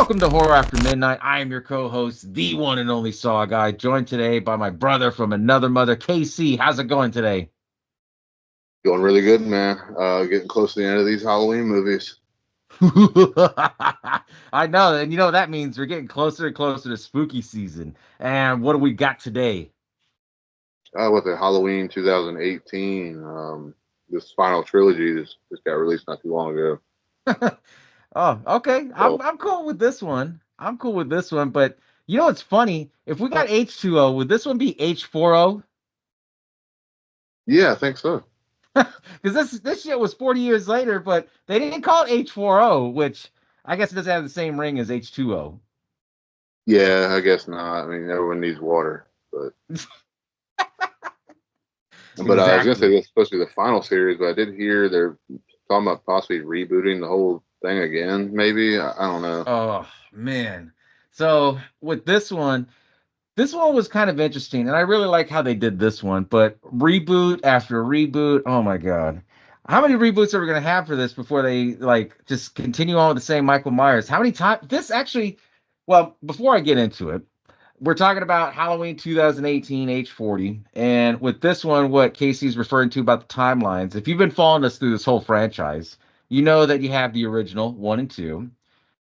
Welcome to Horror After Midnight. I am your co-host, the one and only SaWGuy, joined today by my brother from another mother, KC. How's it going today? Going really good, man. Getting close to the end of these Halloween movies. I know, and you know what that means. We're getting closer and closer to spooky season. And what do we got today? With the Halloween 2018, this final trilogy just got released not too long ago. Oh, okay. So I'm cool with this one. I'm cool with this one, but you know what's funny? If we got H2O, would this one be H40? yeah, I think so. Because this shit was 40 years later, but they didn't call it H40, which I guess it doesn't have the same ring as H2O. Yeah, I guess not. I mean, everyone needs water, but I was gonna say Exactly. this is supposed to be the final series, but I did hear they're talking about possibly rebooting the whole thing again. Maybe I don't know. Oh man. So with this one was kind of interesting, and I really like how they did this one. But reboot after reboot, oh my god. How many reboots are we gonna have for this before they like just continue on with the same Michael Myers? How many times this actually well, before I get into it, we're talking about Halloween 2018 H40. And with this one, what Casey's referring to about the timelines, if you've been following us through this whole franchise, you know that you have the original one and two.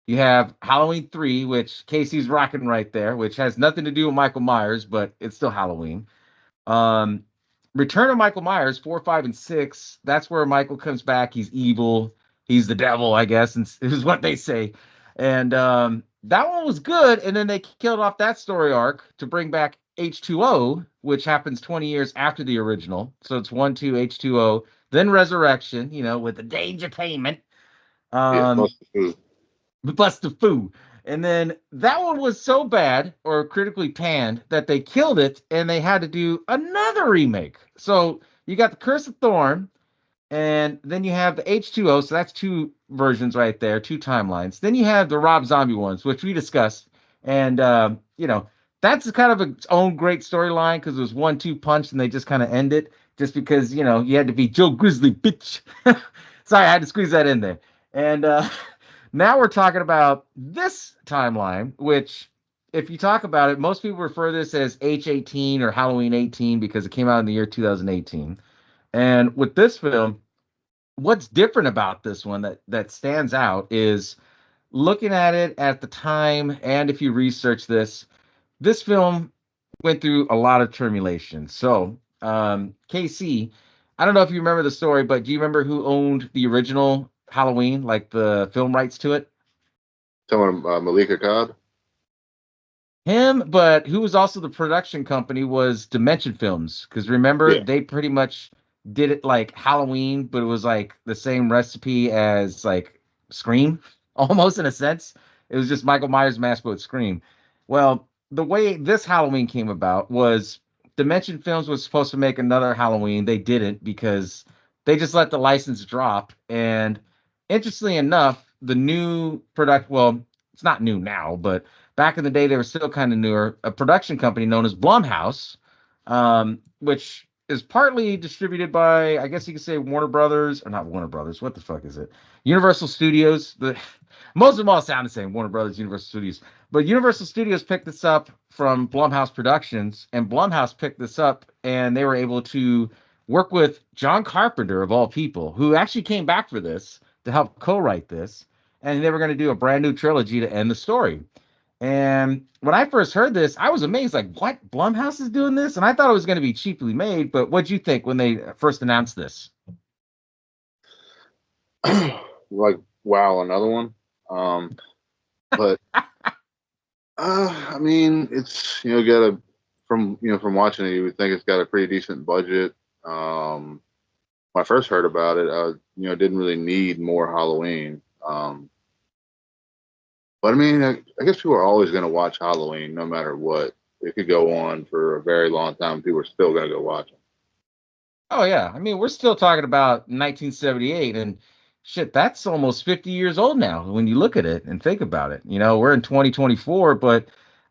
You have Halloween 3, which Casey's rocking right there, which has nothing to do with Michael Myers, but it's still Halloween. Um, Return of Michael Myers, 4, 5, and 6. That's where Michael comes back. He's evil. He's the devil, I guess, and is what they say. And that one was good. And then they killed off that story arc to bring back H2O, which happens 20 years after the original. So it's 1, 2, H2O, then Resurrection, with the danger payment. Yeah, Um, must be. plus the foo. And then that one was so bad or critically panned that they killed it and they had to do another remake. So you got the Curse of Thorn, and then you have the H2O. So that's two versions right there, two timelines. Then you have the Rob Zombie ones, which we discussed. And, that's kind of its own great storyline because it was 1-2 punch and they just kind of end it just because, you had to be Joe Grizzly, bitch. Sorry, I had to squeeze that in there. And, now we're talking about this timeline, which, if you talk about it, most people refer this as H18 or Halloween 18 because it came out in the year 2018. And with this film, what's different about this one that stands out is looking at it at the time, and if you research this film went through a lot of tribulation. So, KC, I don't know if you remember the story, but do you remember who owned the original Halloween, like the film rights to it? Someone Malika Cod. Him, but who was also the production company was Dimension Films. Because remember, Yeah, they pretty much did it like Halloween, but it was like the same recipe as like Scream, almost in a sense. It was just Michael Myers mask, but with Scream. Well, the way this Halloween came about was Dimension Films was supposed to make another Halloween. They didn't because they just let the license drop. And interestingly enough, the new product, well, it's not new now, but back in the day, they were still kind of newer. A production company known as Blumhouse, which is partly distributed by, I guess you could say, Warner Brothers, or not Warner Brothers. What the fuck is it? Universal Studios. Most of them all sound the same. Warner Brothers, Universal Studios. But Universal Studios picked this up from Blumhouse Productions, and Blumhouse picked this up, and they were able to work with John Carpenter of all people, who actually came back for this to help co-write this, and they were going to do a brand new trilogy to end the story. And when I first heard this, I was amazed. Like, what? Blumhouse is doing this? And I thought it was going to be cheaply made. But what'd you think when they first announced this? like wow, another one. But I mean, it's got a from watching it, you would think it's got a pretty decent budget. Um, when I first heard about it, I didn't really need more Halloween. But I mean, I guess people are always going to watch Halloween no matter what. It could go on for a very long time. People are still going to go watch it. Oh, yeah. I mean, we're still talking about 1978. And shit, that's almost 50 years old now when you look at it and think about it. We're in 2024, but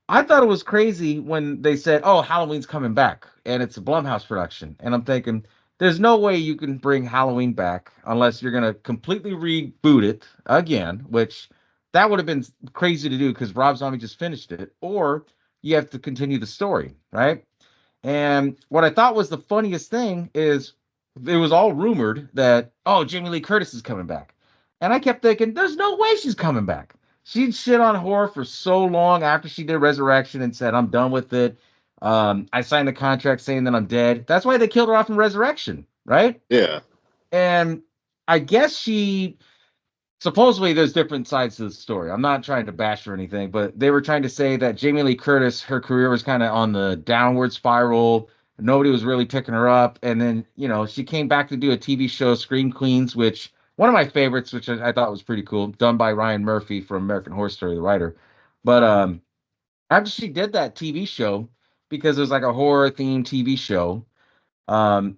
I thought it was crazy when they said, oh, Halloween's coming back and it's a Blumhouse production. And I'm thinking, there's no way you can bring Halloween back unless you're going to completely reboot it again, which that would have been crazy to do because Rob Zombie just finished it, or you have to continue the story, right? And what I thought was the funniest thing is it was all rumored that, oh, Jamie Lee Curtis is coming back. And I kept thinking, there's no way she's coming back. She'd shit on horror for so long after she did Resurrection and said, I'm done with it. I signed the contract saying that I'm dead. That's why they killed her off in Resurrection, right? Yeah. And I guess she supposedly there's different sides to the story. I'm not trying to bash or anything, but they were trying to say that Jamie Lee Curtis, her career was kind of on the downward spiral. Nobody was really picking her up. And then, she came back to do a TV show, Scream Queens, which one of my favorites, which I thought was pretty cool, done by Ryan Murphy from American Horror Story, the writer. But after she did that TV show, because it was like a horror themed TV show,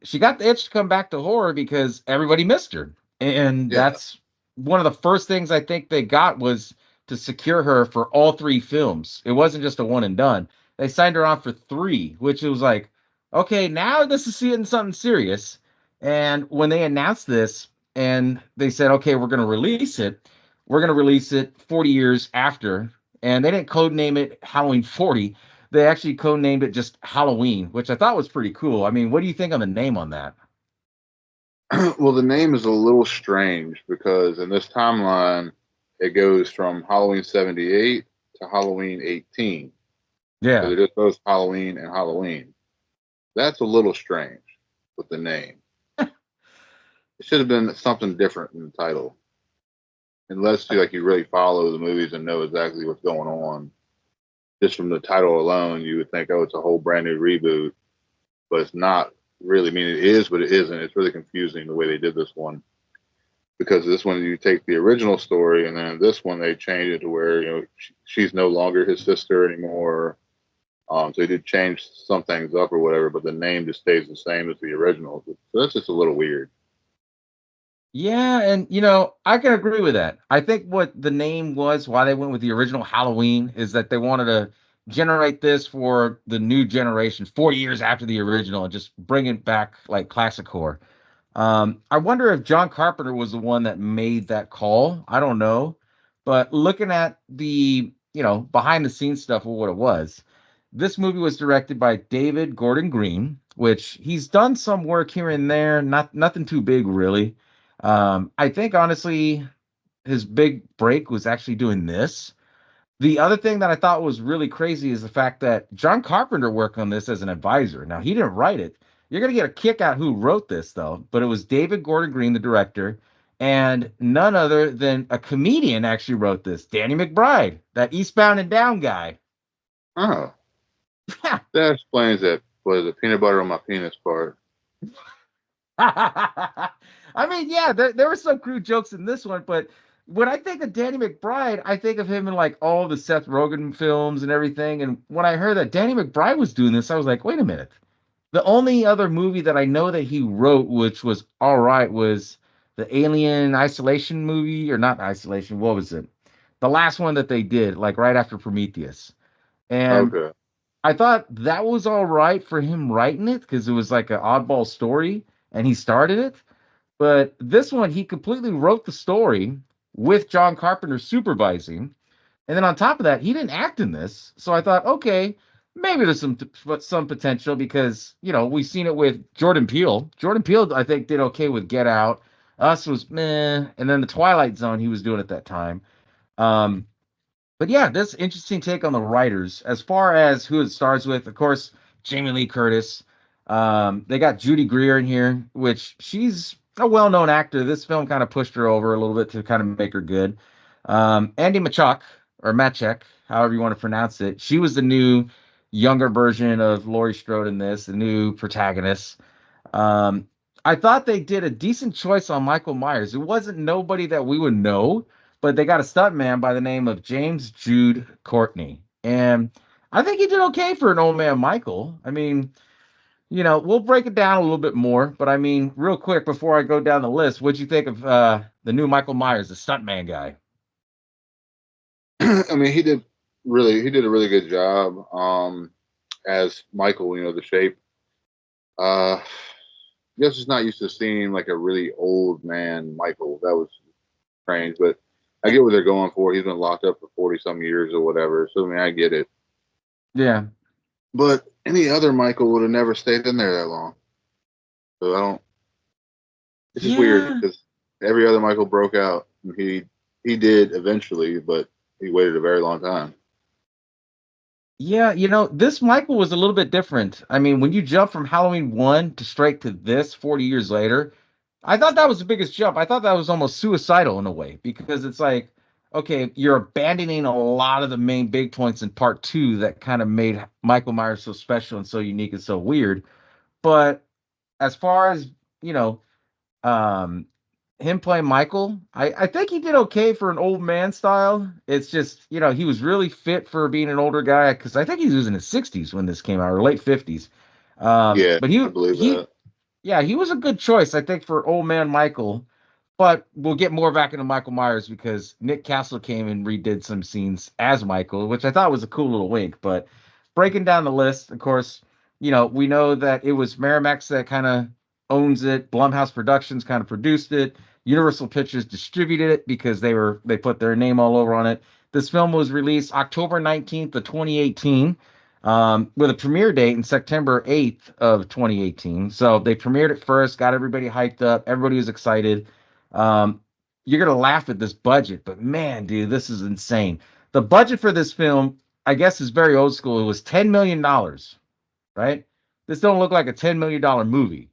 she got the itch to come back to horror because everybody missed her. And Yeah. that's one of the first things I think they got was to secure her for all three films. It wasn't just a one and done. They signed her on for three, which it was like, okay, now this is seeing something serious. And when they announced this and they said, okay, we're going to release it 40 years after. And they didn't code name it Halloween 40. They actually codenamed it just Halloween, which I thought was pretty cool. I mean, what do you think on the name on that? Well, the name is a little strange because in this timeline, it goes from Halloween 78 to Halloween 18. So Yeah. they're just both Halloween and Halloween. That's a little strange with the name. It should have been something different in the title. Unless you really follow the movies and know exactly what's going on. Just from the title alone, you would think, oh, it's a whole brand new reboot, but it's not really. I mean, it is, but it isn't. It's really confusing the way they did this one because this one you take the original story and then this one they change it to where she's no longer his sister anymore. So they did change some things up or whatever, but the name just stays the same as the original. So that's just a little weird. Yeah, and I can agree with that. I think what the name was, why they went with the original Halloween, is that they wanted to generate this for the new generation, 40 years after the original, and just bring it back like classic horror. I wonder if John Carpenter was the one that made that call. I don't know. But looking at the, behind the scenes stuff of what it was, this movie was directed by David Gordon Green, which he's done some work here and there, nothing too big really. I think honestly, his big break was actually doing this. The other thing that I thought was really crazy is the fact that John Carpenter worked on this as an advisor. Now, he didn't write it. You're going to get a kick out who wrote this, though, but it was David Gordon Green, the director, and none other than a comedian actually wrote this, Danny McBride, that Eastbound and Down guy. Oh, that explains that. Was it peanut butter on my penis part? I mean, yeah, there were some crude jokes in this one, but when I think of Danny McBride, I think of him in like all the Seth Rogen films and everything. And when I heard that Danny McBride was doing this, I was like, wait a minute. The only other movie that I know that he wrote, which was all right, was the Alien Isolation movie, or not Isolation, what was it? The last one that they did, like right after Prometheus. And Okay. I thought that was all right for him writing it because it was like an oddball story and he started it. But this one, he completely wrote the story with John Carpenter supervising. And then on top of that, he didn't act in this. So I thought, okay, maybe there's some potential because, we've seen it with Jordan Peele. Jordan Peele, I think, did okay with Get Out. Us was meh. And then the Twilight Zone he was doing at that time. Um, but yeah, that's interesting take on the writers. As far as who it stars with, of course, Jamie Lee Curtis. They got Judy Greer in here, which she's a well-known actor. This film kind of pushed her over a little bit to kind of make her good. Andy Machak, or Machek, however you want to pronounce it. She was the new younger version of Laurie Strode in this, the new protagonist. Um, I thought they did a decent choice on Michael Myers. It wasn't nobody that we would know, but they got a stuntman by the name of James Jude Courtney. And I think he did okay for an old man Michael. I mean, we'll break it down a little bit more, but I mean, real quick before I go down the list, what'd you think of the new Michael Myers, the stuntman guy? I mean, he did a really good job as Michael. The shape. I guess just not used to seeing like a really old man Michael. That was strange, but I get what they're going for. He's been locked up for 40 some years or whatever. So I mean, I get it. Yeah. But any other Michael would have never stayed in there that long. So I don't. It's just weird Yeah. because every other Michael broke out. He did eventually, but he waited a very long time. Yeah, this Michael was a little bit different. I mean, when you jump from Halloween 1 to straight to this 40 years later, I thought that was the biggest jump. I thought that was almost suicidal in a way because it's like, okay, you're abandoning a lot of the main big points in part 2 that kind of made Michael Myers so special and so unique and so weird. But as far as, you know, um, him playing Michael, I think he did okay for an old man style. It's just, he was really fit for being an older guy because I think he was in his 60s when this came out, or late 50s. Yeah, But I believe he that. yeah, he was a good choice, I think, for old man Michael. But we'll get more back into Michael Myers because Nick Castle came and redid some scenes as Michael, which I thought was a cool little wink. But breaking down the list, of course, we know that it was Miramax that kind of owns it. Blumhouse Productions kind of produced it. Universal Pictures distributed it because they put their name all over on it. This film was released October 19th of 2018, with a premiere date in September 8th of 2018. So they premiered it first, got everybody hyped up. Everybody was excited. Um, you're gonna laugh at this budget, but man, dude, this is insane. The budget for this film, I guess, is very old school. It was $10 million, right? This don't look like a $10 million movie.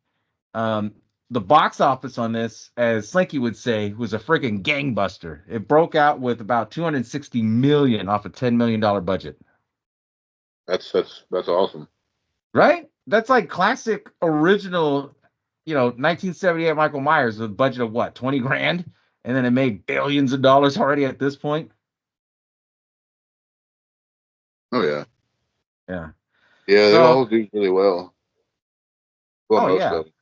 Um, the box office on this, as Slinky would say, was a freaking gangbuster. It broke out with about 260 million off a $10 million budget. That's awesome. Right? That's like classic original, 1978 Michael Myers with a budget of what, 20 grand? And then it made billions of dollars already at this point. Oh yeah, Yeah. yeah. They So, all do really well. Well, oh most yeah. of them.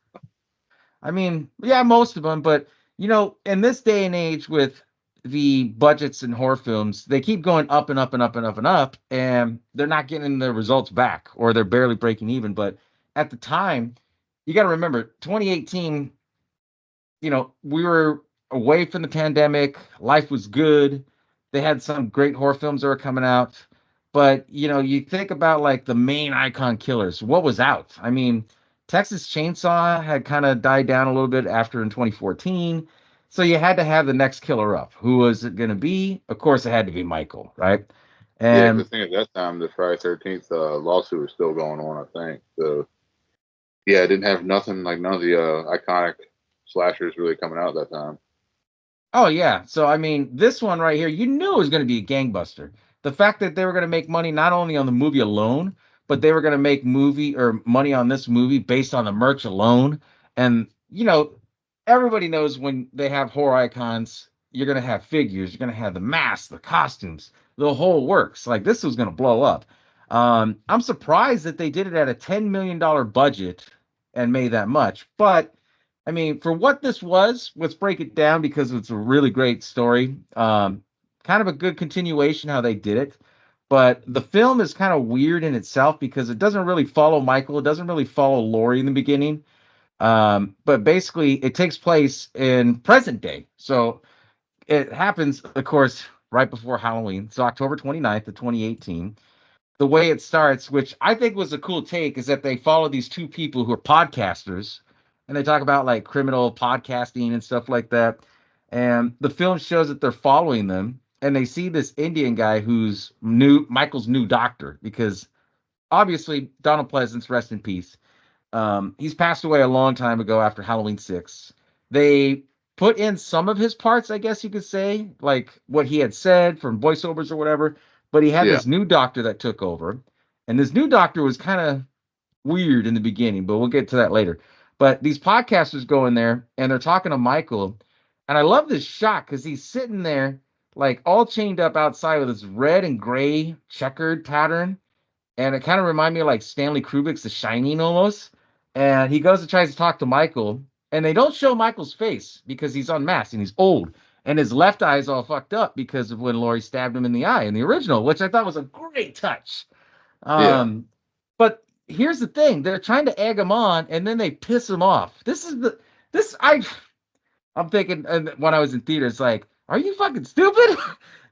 I mean, yeah, most of them, but in this day and age with the budgets in horror films, they keep going up and up and up and up and up, and they're not getting the results back, or they're barely breaking even. But at the time, you got to remember, 2018, we were away from the pandemic. Life was good. They had some great horror films that were coming out. But, you think about like the main icon killers. What was out? I mean, Texas Chainsaw had kind of died down a little bit after in 2014. So you had to have the next killer up. Who was it going to be? Of course, it had to be Michael, right? Yeah, because And I think at that time the Friday 13th lawsuit was still going on. I think so. Yeah, it didn't have nothing like none of the iconic slashers really coming out at that time. Oh yeah. So I mean, this one right here, you knew it was going to be a gangbuster. The fact that they were going to make money not only on the movie alone, but they were going to make movie or money on this movie based on the merch alone. And everybody knows when they have horror icons, you're going to have figures, you're going to have the masks, the costumes, the whole works. Like this was going to blow up. I'm surprised that they did it at a $10 million budget and made that much, but I mean, for what this was, let's break it down because it's a really great story. Kind of a good continuation how they did it. But the film is kind of weird in itself because it doesn't really follow Michael. It doesn't really follow Laurie in the beginning. But basically, it takes place in present day. So it happens, of course, right before Halloween. So October 29th of 2018. The way it starts, which I think was a cool take, is that they follow these two people who are podcasters, and they talk about like criminal podcasting and stuff like that. And the film shows that they're following them, and they see this Indian guy who's Michael's new doctor, because obviously Donald Pleasance, rest in peace. He's passed away a long time ago after Halloween 6. They put in some of his parts, I guess you could say, like what he had said from voiceovers or whatever. But he had Yeah, this new doctor that took over, and this new doctor was kind of weird in the beginning, but we'll get to that later. But these podcasters go in there and they're talking to Michael, and I love this shot because he's sitting there like all chained up outside with this red and gray checkered pattern, and it kind of reminded me of like Stanley Kubrick's The Shining almost. And he goes and tries to talk to Michael, and they don't show Michael's face because he's unmasked and he's old, and his left eye is all fucked up because of when Laurie stabbed him in the eye in the original, which I thought was a great touch. yeah, Um, but here's the thing: they're trying to egg him on, and then they piss him off. This is the this I'm thinking, and when I was in theaters, like are you fucking stupid?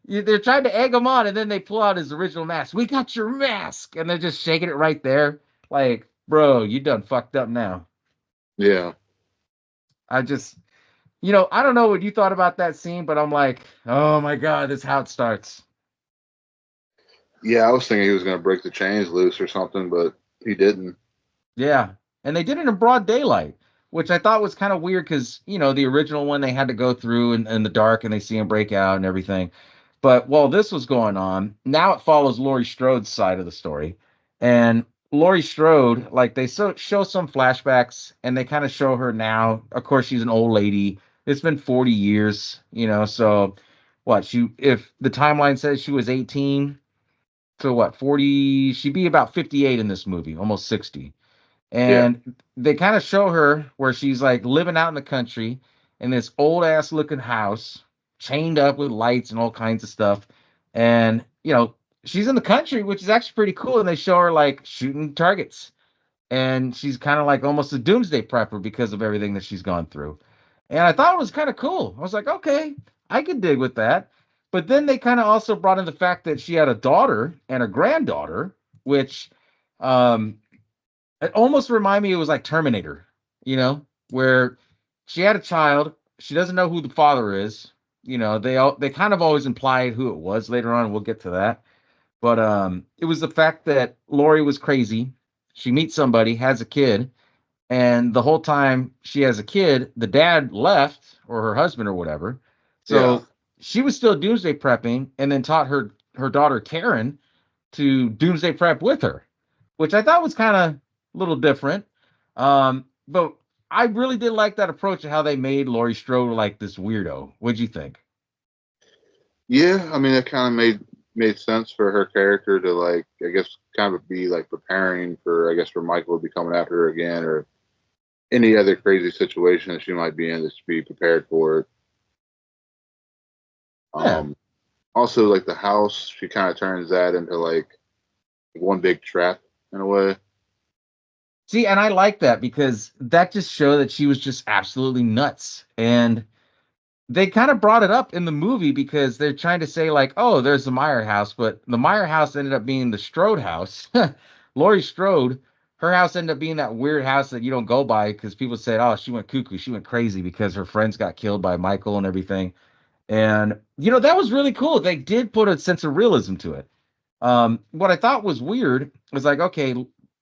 They're trying to egg him on, and then they pull out his original mask. We got your mask, and they're just shaking it right there. Like, bro, you done fucked up now. Yeah. I just, I don't know what you thought about that scene, but I'm like, oh my god, this is how it starts. Yeah, I was thinking he was going to break the chains loose or something, but he didn't. Yeah. And they did it in broad daylight, which I thought was kind of weird because, the original one they had to go through in the dark and they see him break out and everything. But while this was going on, now it follows Laurie Strode's side of the story. And Laurie Strode, like they show some flashbacks and they kind of show her now. Of course, she's an old lady. It's been 40 years, so what if the timeline says she was 18, so what, 40, she'd be about 58 in this movie, almost 60. Yeah. And they kind of show her where she's like living out in the country in this old ass looking house, chained up with lights and all kinds of stuff. And, she's in the country, which is actually pretty cool. And they show her like shooting targets. And she's kind of like almost a doomsday prepper because of everything that she's gone through. And I thought it was kind of cool. I was like, okay, I could dig with that. But then they kind of also brought in the fact that she had a daughter and a granddaughter, which um, it almost reminded me it was like Terminator, where she had a child, she doesn't know who the father is. They kind of always implied who it was later on. We'll get to that. But it was the fact that Lori was crazy. She meets somebody, has a kid, and the whole time she has a kid, the dad left or her husband or whatever. Yeah. So she was still doomsday prepping and then taught her daughter Karen to doomsday prep with her, which I thought was kind of a little different. But I really did like that approach of how they made Laurie Strode like this weirdo. What'd you think? Yeah, I mean, it kind of made sense for her character to like, I guess, kind of be like preparing for, I guess, for Michael to be coming after her again, or any other crazy situation that she might be in, just to be prepared for it. Yeah. Um, Also, like the house, she kind of turns that into like one big trap in a way. See, and I like that because that just showed that she was just absolutely nuts. And they kind of brought it up in the movie because they're trying to say like, oh, there's the Meyer house, but the Meyer house ended up being the Strode house. Laurie Strode, her house ended up being that weird house that you don't go by because people said, oh, she went cuckoo, she went crazy because her friends got killed by Michael and everything. And that was really cool. They did put a sense of realism to it. What I thought was weird was like, okay,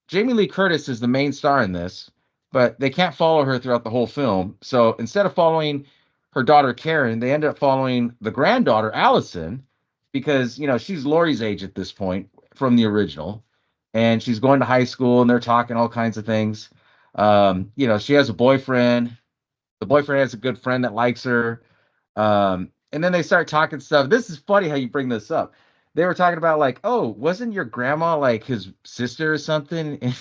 Jamie Lee Curtis is the main star in this, but they can't follow her throughout the whole film. So instead of following her daughter Karen, they ended up following the granddaughter Allison because she's Laurie's age at this point from the original, and she's going to high school and they're talking all kinds of things. She has a boyfriend. The boyfriend has a good friend that likes her. And then they start talking stuff. This is funny how you bring this up. They were talking about like, oh, wasn't your grandma like his sister or something?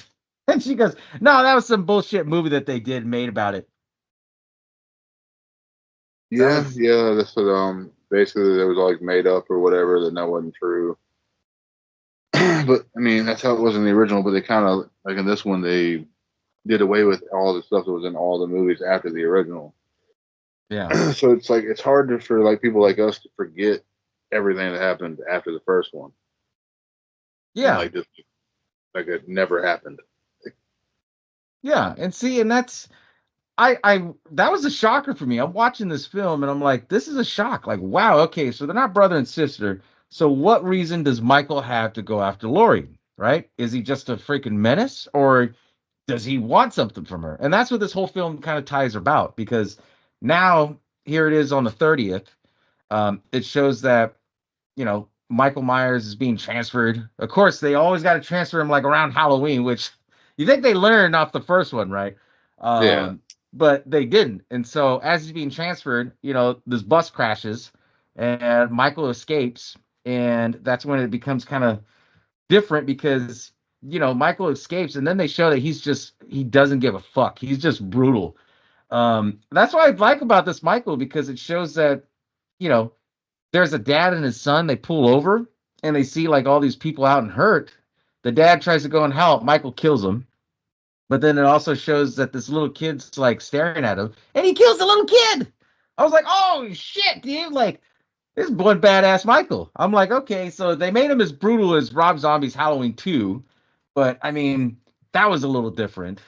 And she goes, no, that was some bullshit movie that they did made about it. That Yeah, was yeah, that's what basically it was like made up or whatever that that wasn't true. But I mean, that's how it was in the original. But they kind of like in this one they did away with all the stuff that was in all the movies after the original. yeah. So it's like it's hard for like people like us to forget everything that happened after the first one and Yeah. like just like it never happened. Yeah. And see, and that's I that was a shocker for me. I'm watching this film and I'm like, this is a shock. Like, wow, okay, so they're not brother and sister. So what reason does Michael have to go after Lori? Right? Is he just a freaking menace or does he want something from her? And that's what this whole film kind of ties about because now here it is on the 30th. It shows that Michael Myers is being transferred. Of course, they always got to transfer him like around Halloween, which you think they learned off the first one, right? Yeah, Um, but they didn't. And so as he's being transferred, this bus crashes and Michael escapes. And that's when it becomes kind of different because Michael escapes and then they show that he doesn't give a fuck. He's just brutal. That's what I like about this Michael because it shows that you know there's a dad and his son. They pull over and they see like all these people out and hurt. The dad tries to go and help. Michael kills him. But then it also shows that this little kid's like staring at him and he kills the little kid. I was like, oh shit, dude. Like, This one badass Michael. I'm like, okay, so they made him as brutal as Rob Zombie's Halloween 2, but I mean, that was a little different.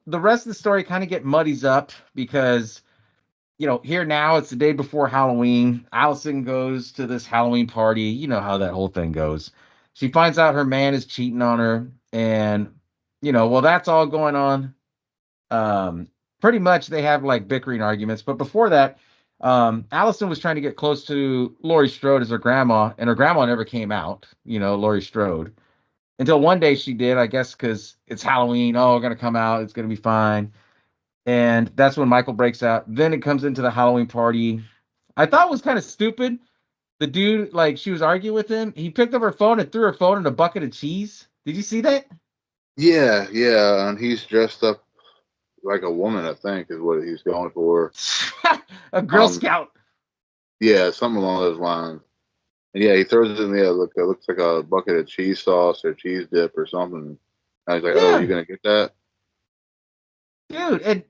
The rest of the story kind of get muddies up because here now it's the day before Halloween. Allison goes to this Halloween party. You know how that whole thing goes. She finds out her man is cheating on her, and well, that's all going on. Um, Pretty much they have like bickering arguments, but before that, Allison was trying to get close to Laurie Strode as her grandma, and her grandma never came out. Laurie Strode until one day she did, I guess, because it's Halloween. Oh, we're gonna come out. It's gonna be fine. And that's when Michael breaks out. Then it comes into the Halloween party. I thought it was kind of stupid. The dude, like, she was arguing with him. He picked up her phone and threw her phone in a bucket of cheese. Did you see that? Yeah, yeah, and he's dressed up like a woman, I think, is what he's going for. A Girl Um, Scout. yeah, something along those lines. And yeah, he throws it in the look. It looks like a bucket of cheese sauce or cheese dip or something. And he's like, "Oh, you Yeah, gonna get that?" dude. And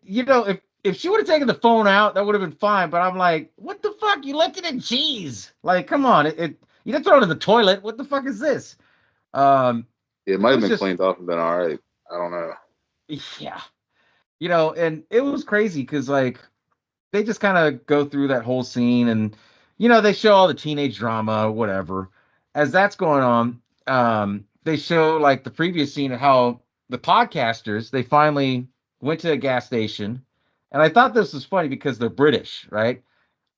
if she would have taken the phone out, that would have been fine. But I'm like, what the fuck? You left it in cheese. Like, come on. You didn't throw it in the toilet. What the fuck is this? Um, Yeah, it it might have was been just cleaned off and been all right. I don't know. yeah. And it was crazy because like they just kind of go through that whole scene and they show all the teenage drama, whatever. As that's going on, they show like the previous scene of how the podcasters they finally went to a gas station. And I thought this was funny because they're British, right?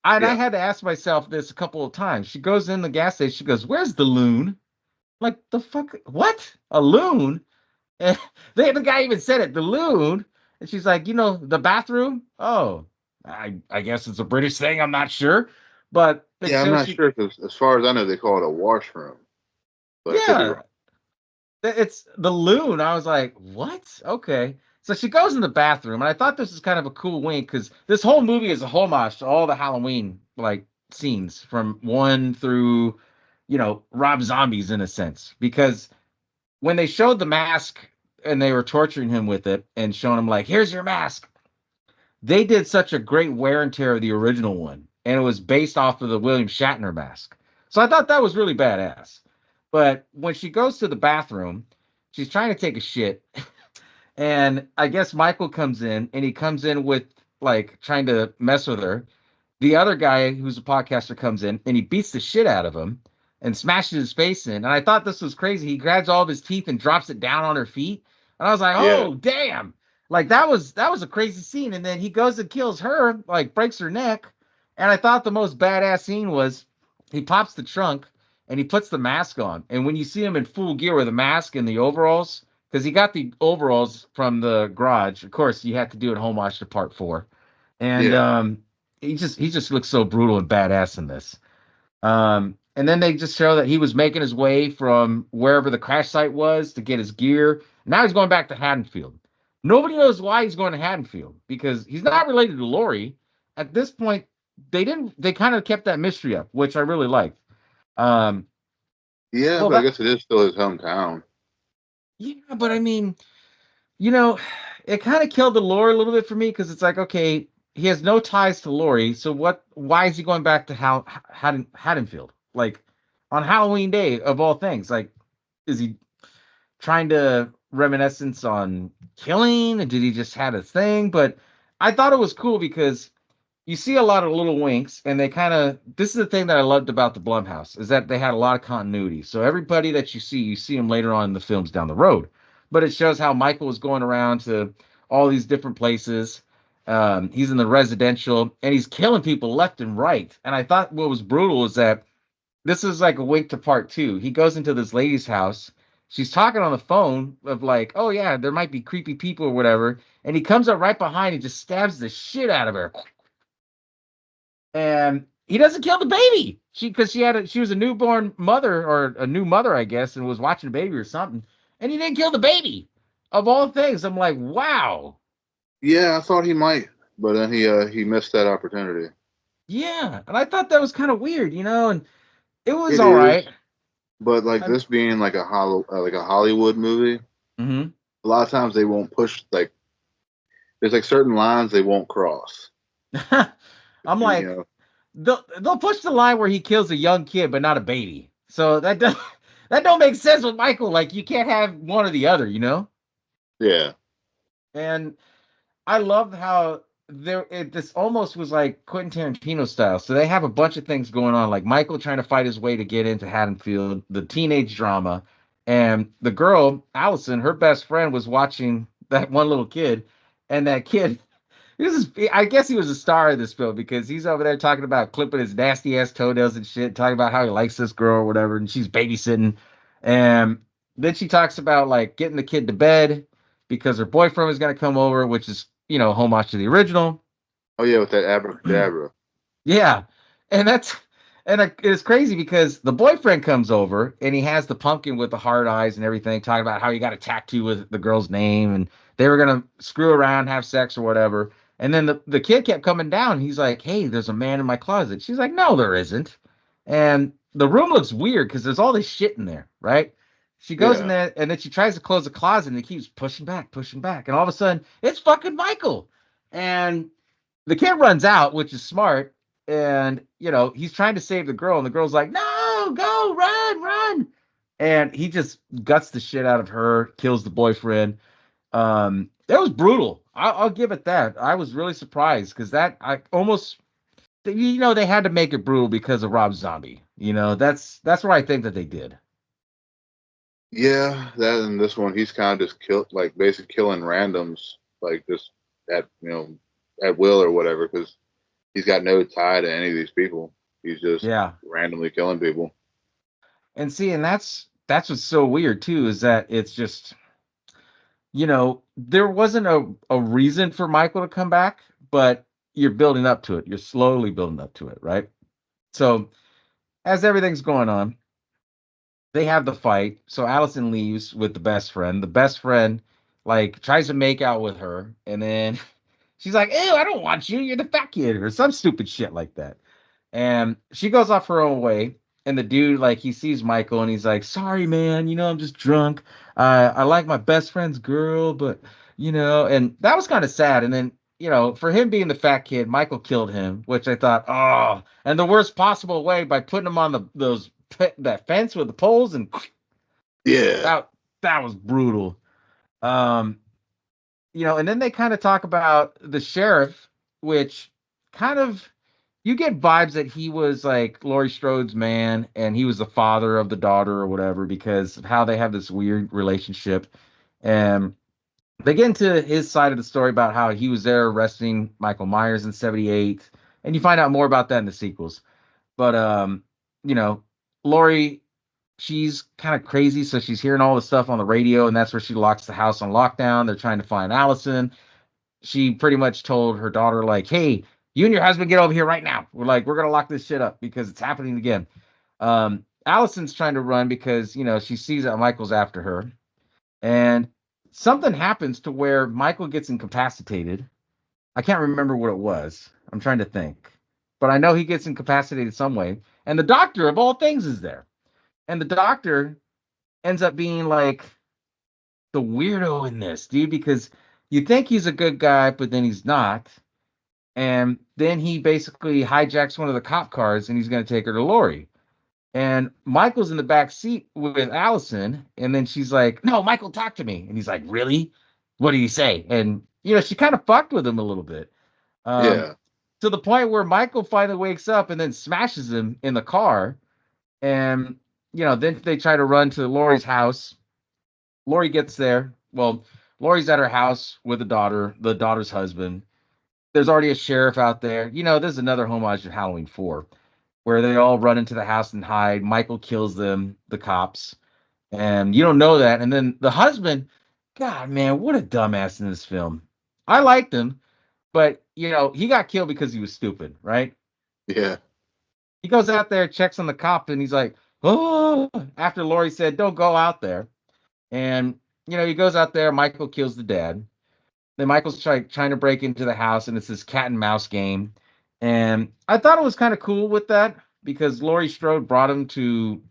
And I Yeah, had to ask myself this a couple of times. She goes in the gas station, she goes, "Where's the loon?" Like, the fuck, what, a loon? And the guy even said it, the loon. And she's like, the bathroom? Oh, I guess it's a British thing. I'm not sure. But it yeah, I'm shows not she, sure because as far as I know, they call it a washroom, but I could be wrong. yeah, it's the loon. I was like, what? Okay. So she goes in the bathroom. And I thought this was kind of a cool wink because this whole movie is a homage to all the Halloween like scenes from one through, Rob Zombies in a sense. Because when they showed the mask and they were torturing him with it and showing him like, here's your mask, they did such a great wear and tear of the original one, and it was based off of the William Shatner mask. So I thought that was really badass. But when she goes to the bathroom, she's trying to take a shit, and I guess Michael comes in, and he comes in with like trying to mess with her. The other guy who's a podcaster comes in and he beats the shit out of him and smashes his face in. And I thought this was crazy. He grabs all of his teeth and drops it down on her feet. And I was like, Yeah, oh damn. Like that was a crazy scene. And then he goes and kills her, like breaks her neck. And I thought the most badass scene was he pops the trunk and he puts the mask on. And when you see him in full gear with a mask and the overalls, because he got the overalls from the garage. Of course, you had to do it homage to part four. And yeah, he just looks so brutal and badass in this. And then they just show that he was making his way from wherever the crash site was to get his gear. Now he's going back to Haddonfield. Nobody knows why he's going to Haddonfield because he's not related to Lori. At this point, they kind of kept that mystery up, which I really liked. Um, yeah. well But I that guess it is still his hometown. yeah, but I mean, you know, it kind of killed the lore a little bit for me because it's like, okay, he has no ties to Lori, so what? Why is he going back to Haddonfield? Like on Halloween Day of all things, like, is he trying to reminiscence on killing? And did he just had a thing? But I thought it was cool because you see a lot of little winks, and they kind of this is the thing that I loved about the Blumhouse is that they had a lot of continuity. So everybody that you see them later on in the films down the road. But it shows how Michael was going around to all these different places. He's in the residential and he's killing people left and right. And I thought what was brutal is that this is like a wink to part two. He goes into this lady's house. She's talking on the phone of like, oh yeah, there might be creepy people or whatever. And he comes up right behind and just stabs the shit out of her, and he doesn't kill the baby. She was a newborn mother or a new mother, I guess, and was watching a baby or something, and he didn't kill the baby. Of all things, I'm like, wow, Yeah, I thought he might, but then he missed that opportunity. yeah. And I thought that was kind of weird, and it was It all is, right. but like I, this being like like a Hollywood movie, mhm. a lot of times they won't push like there's like certain lines they won't cross. I'm You like, know, they'll push the line where he kills a young kid but not a baby. So that don't make sense with Michael. Like you can't have one or the other, you know? Yeah. And I love how this almost was like Quentin Tarantino style. So they have a bunch of things going on, like Michael trying to fight his way to get into Haddonfield, the teenage drama, and the girl, Allison, her best friend was watching that one little kid, and that kid I guess he was a star of this film because he's over there talking about clipping his nasty ass toenails and shit, talking about how he likes this girl or whatever, and she's babysitting. And then she talks about like getting the kid to bed because her boyfriend was gonna come over, which is, homage to the original. Oh yeah, with that abracadabra. Yeah, and it's crazy because the boyfriend comes over and he has the pumpkin with the hard eyes and everything, talking about how he got a tattoo with the girl's name and they were gonna screw around, have sex or whatever. And then the kid kept coming down. He's like, "Hey, there's a man in my closet." She's like, "No, there isn't." And the room looks weird because there's all this shit in there, right? She goes in Yeah. there and then she tries to close the closet and it keeps pushing back, and all of a sudden it's fucking Michael. And the kid runs out, which is smart, and he's trying to save the girl, and the girl's like, "No, go, run, run!" And he just guts the shit out of her, kills the boyfriend. That was brutal. I'll give it that. I was really surprised because that I almost, they had to make it brutal because of Rob Zombie. That's what I think that they did. Yeah, that and this one, he's kind of just like basically killing randoms, like just at at will or whatever, because he's got no tie to any of these people. He's just Yeah, randomly killing people. and see, and that's what's so weird too is that it's just there wasn't a reason for Michael to come back, but you're building up to it. You're slowly building up to it, right? So as everything's going on, they have the fight. So Allison leaves with the best friend. The best friend like tries to make out with her, and then she's like, "Ew, I don't want you. You're the fat kid," or some stupid shit like that. And she goes off her own way. And the dude, like, he sees Michael and he's like, "Sorry, man. I'm just drunk. I like my best friend's girl, but, and that was kind of sad. And then, for him being the fat kid, Michael killed him, which I thought, oh, and the worst possible way by putting him on that fence with the poles. And Yeah, that was brutal. Um, and then they kind of talk about the sheriff, which kind of you get vibes that he was like Laurie Strode's man and he was the father of the daughter or whatever because of how they have this weird relationship. And they get into his side of the story about how he was there arresting Michael Myers in 78. And you find out more about that in the sequels. But you know, Laurie, she's kind of crazy, so she's hearing all the stuff on the radio, and that's where she locks the house on lockdown. They're trying to find Allison. She pretty much told her daughter, like, "Hey, you and your husband get over here right now. We're gonna lock this shit up because it's happening again." Allison's trying to run because she sees that Michael's after her, and something happens to where Michael gets incapacitated. I can't remember what it was. I'm trying to think, but I know he gets incapacitated some way, and the doctor of all things is there, and the doctor ends up being like the weirdo in this dude because you think he's a good guy, but then he's not. And then he basically hijacks one of the cop cars and he's going to take her to Lori. And Michael's in the back seat with Allison. And then she's like, "No, Michael, talk to me." And he's like, "Really? What did he say?" And, she kind of fucked with him a little bit. Um, yeah, to the point where Michael finally wakes up and then smashes him in the car. And, then they try to run to Lori's house. Lori gets there. Well, Lori's at her house with the daughter's husband. There's already a sheriff out there. There's another homage to Halloween 4 where they all run into the house and hide. Michael kills them, the cops, and you don't know that. And then the husband, God, man, what a dumbass in this film. I liked him, but he got killed because he was stupid, right? yeah, He goes out there, checks on the cop, and he's like, "Oh," after Lori said, "Don't go out there." And he goes out there. Michael kills the dad. Then Michael's trying to break into the house, and it's this cat and mouse game. And I thought it was kind of cool with that because Laurie Strode brought him to,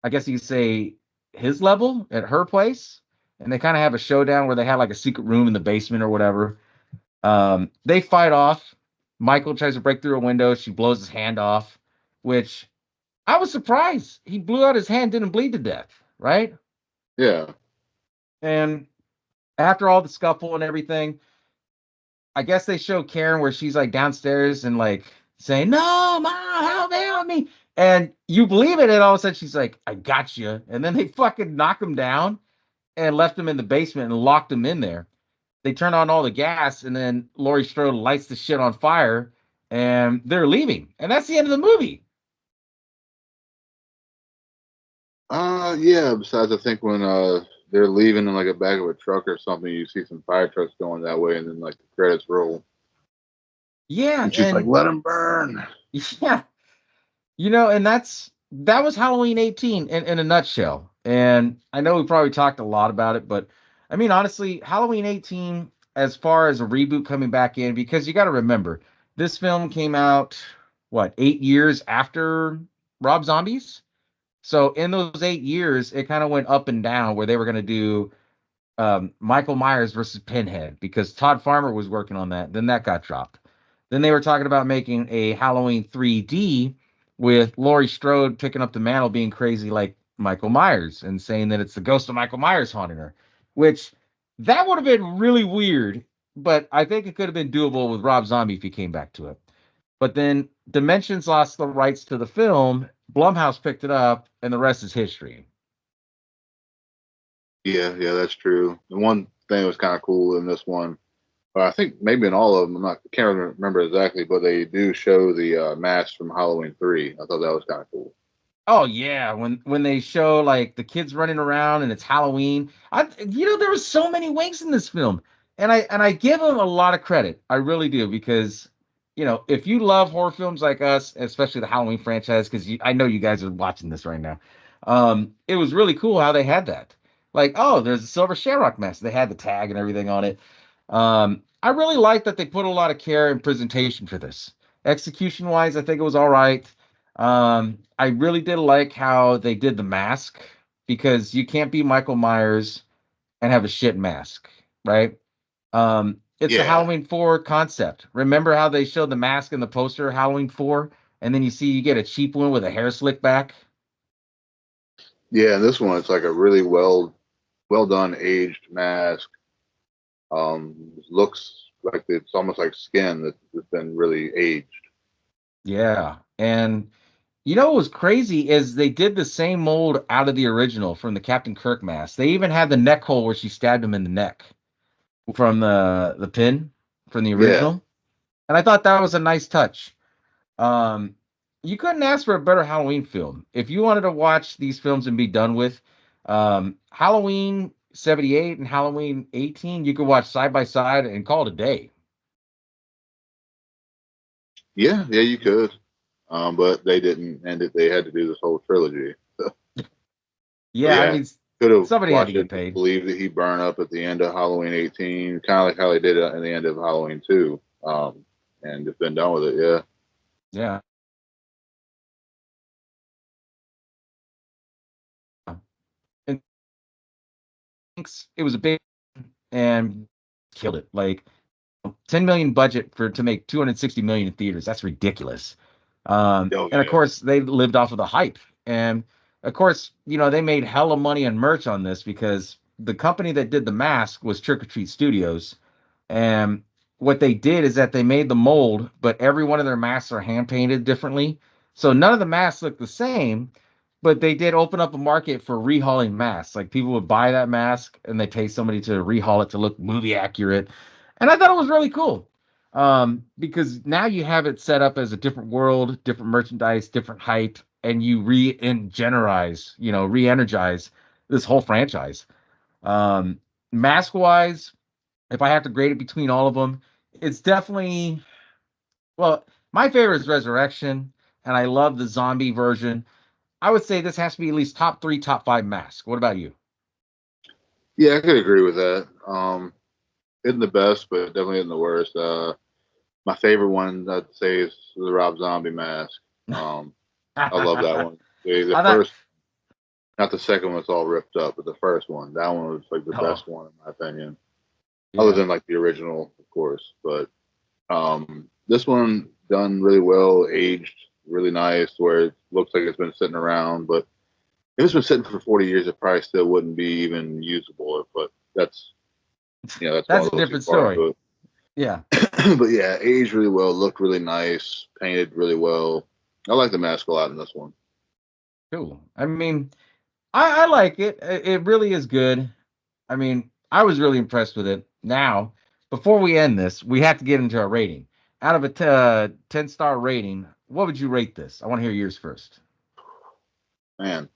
I guess you could say, his level at her place. And they kind of have a showdown where they have like a secret room in the basement or whatever. They fight off. Michael tries to break through a window. She blows his hand off, which I was surprised. He blew out his hand, didn't bleed to death, right? Yeah. And after all the scuffle and everything, I guess they show Karen where she's like downstairs and like saying, "No, mom, help me." And you believe it, and all of a sudden she's like, "I got you." And then they fucking knock him down and left him in the basement and locked him in there. They turn on all the gas, and then Laurie Strode lights the shit on fire, and they're leaving. And that's the end of the movie. Yeah. Besides, I think when they're leaving in like a back of a truck or something, you see some fire trucks going that way, and then like the credits roll, Yeah, and she's like, and "Let them burn." yeah, and that was Halloween 18 in a nutshell. And I know we probably talked a lot about it, but I mean, honestly, Halloween 18, as far as a reboot coming back in, because you got to remember, this film came out, what, 8 years after Rob Zombies? So in those 8 years, it kind of went up and down where they were going to do Michael Myers versus Pinhead because Todd Farmer was working on that. Then that got dropped. Then they were talking about making a Halloween 3D with Laurie Strode picking up the mantle, being crazy like Michael Myers and saying that it's the ghost of Michael Myers haunting her, which that would have been really weird. But I think it could have been doable with Rob Zombie if he came back to it. But then Dimensions lost the rights to the film. Blumhouse picked it up, and the rest is history. Yeah, yeah, that's true. The one thing that was kind of cool in this one, I think maybe in all of them, I can't remember exactly, but they do show the mask from Halloween 3. I thought that was kind of cool. Oh yeah, when they show like the kids running around and it's Halloween, there was so many winks in this film, and I give them a lot of credit. I really do because if you love horror films like us, especially the Halloween franchise, because I know you guys are watching this right now, it was really cool how they had that. Like, oh, there's a silver shamrock mask. They had the tag and everything on it. I really like that they put a lot of care and presentation for this. Execution wise, I think it was all right. I really did like how they did the mask because you can't be Michael Myers and have a shit mask, right? It's the Yeah, Halloween 4 concept. Remember how they showed the mask in the poster Halloween 4, and then you get a cheap one with a hair slick back? yeah. And this one, it's like a really well done aged mask. Looks like it's almost like skin that's been really aged. Yeah. And what was crazy is they did the same mold out of the original from the Captain Kirk mask. They even had the neck hole where she stabbed him in the neck from the pin from the Yeah, original. And I thought that was a nice touch. Um, you couldn't ask for a better Halloween film. If you wanted to watch these films and be done with, Halloween 78 and Halloween 18, you could watch side by side and call it a day. yeah, yeah. You could, but they didn't end it. They had to do this whole trilogy. But Yeah, I yeah, mean, could have somebody had to watched get it. paid. Believe that he burned up at the end of Halloween 18, kind of like how they did it in the end of Halloween 2, and just been done with it. Yeah, Yeah. And thinks it was a big and killed it. Like 10 million budget for to make 260 million in theaters. That's ridiculous. oh And of yeah, course, they lived off of the hype. And of course, they made hella money on merch on this because the company that did the mask was Trick or Treat Studios. And what they did is that they made the mold, but every one of their masks are hand painted differently. So none of the masks look the same, but they did open up a market for rehauling masks. Like people would buy that mask and they pay somebody to rehaul it to look movie accurate. And I thought it was really cool. Because now you have it set up as a different world, different merchandise, different hype, and you re-energize this whole franchise. Um, Mask wise, if I have to grade it between all of them, it's definitely, well, my favorite is Resurrection, and I love the zombie version. I would say this has to be at least top three, top five Mask. What about you? yeah. I could agree with that. Isn't the best, but definitely isn't the worst. My favorite one I'd say is the Rob Zombie mask. Um, I love that I one. The thought, first, not the second one, it's all ripped up, but the first one, that one was like the oh, best one in my opinion. Other yeah. than like the original, of course. But this one done really well, aged really nice, where it looks like it's been sitting around. But if it's been sitting for 40 years, it probably still wouldn't be even usable. But that's that's going That's a a little too different far story. into it. Yeah, But yeah, aged really well, looked really nice, painted really well. I like the mask a lot in this one. cool. I mean, I like it. It really is good. I mean, I was really impressed with it. Now, before we end this, we have to get into our rating. Out of a 10-star rating, what would you rate this? I want to hear yours first. Man,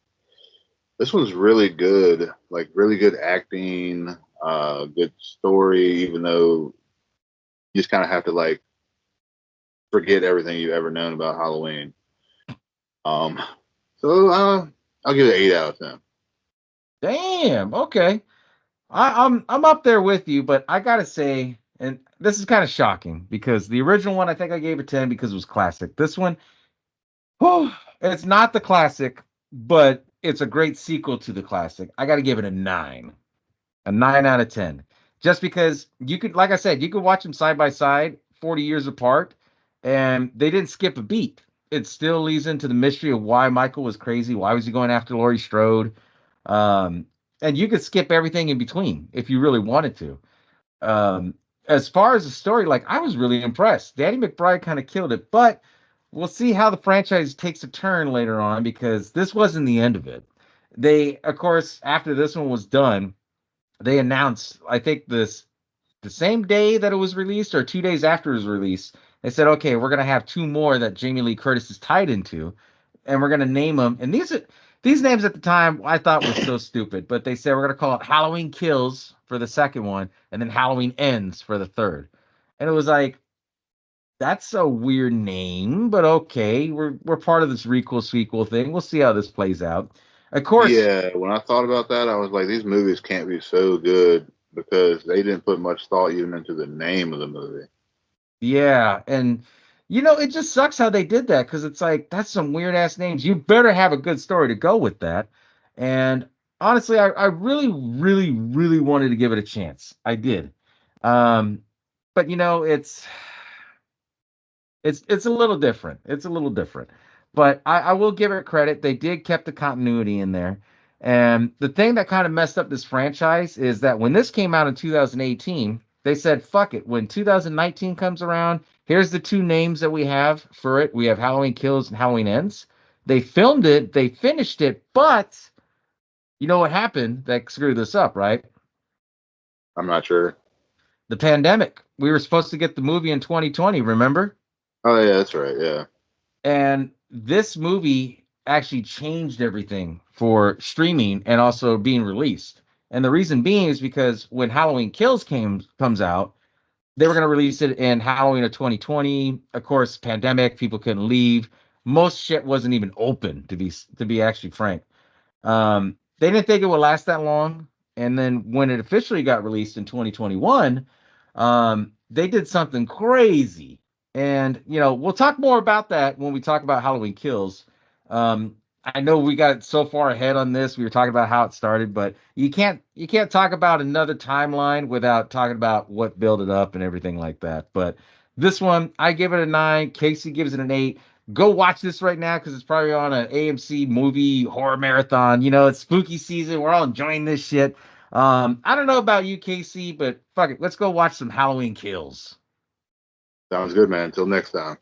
this one's really good. Like really good acting, good story. Even though you just kind of have to like forget everything you've ever known about Halloween. Um, so I'll give it an 8 out of 10. Damn. Okay. I'm up there with you, but I gotta say, and this is kind of shocking because the original one I think I gave a 10 because it was classic. This one, whew, it's not the classic, but it's a great sequel to the classic. I gotta give it a 9 out of 10. Just because you could, like I said, you could watch them side by side, 40 years apart, and they didn't skip a beat. It still leads into the mystery of why Michael was crazy. Why was he going after Laurie Strode? Um, and you could skip everything in between if you really wanted to. Um, as far as the story, like I was really impressed. Danny McBride kind of killed it, but we'll see how the franchise takes a turn later on because this wasn't the end of it. They, of course, after this one was done, they announced, I think the same day that it was released or 2 days after it was released, they said, okay, we're gonna have two more that Jamie Lee Curtis is tied into, and we're gonna name them. And these names at the time I thought were so stupid, but they said we're gonna call it Halloween Kills for the second one, and then Halloween Ends for the third. And it was like that's a weird name, but okay, we're part of this requel sequel thing. We'll see how this plays out. Of course, Yeah, when I thought about that, I was like, these movies can't be so good because they didn't put much thought even into the name of the movie. yeah, and it just sucks how they did that because it's like that's some weird ass names. You better have a good story to go with that. And honestly, I really, really, really wanted to give it a chance. I did. Um, but it's a little different. It's a little different. But I will give it credit. They did kept the continuity in there. And the thing that kind of messed up this franchise is that when this came out in 2018, they said, fuck it. When 2019 comes around, here's the two names that we have for it. We have Halloween Kills and Halloween Ends. They filmed it, they finished it, but you know what happened that screwed this up, right? I'm not sure. The pandemic. We were supposed to get the movie in 2020, remember? Oh yeah, that's right. Yeah, And this movie actually changed everything for streaming and also being released. And the reason being is because when Halloween Kills comes out, they were going to release it in Halloween of 2020. Of course, pandemic, people couldn't leave. Most shit wasn't even open to be actually frank. They didn't think it would last that long. And then when it officially got released in 2021, they did something crazy. And, we'll talk more about that when we talk about Halloween Kills. I know we got so far ahead on this. We were talking about how it started, but you can't talk about another timeline without talking about what built it up and everything like that. But this one, I give it a 9. Casey gives it an 8. Go watch this right now because it's probably on an AMC movie horror marathon. It's spooky season. We're all enjoying this shit. I don't know about you, Casey, but fuck it. Let's go watch some Halloween Kills. sounds good, man. Until next time.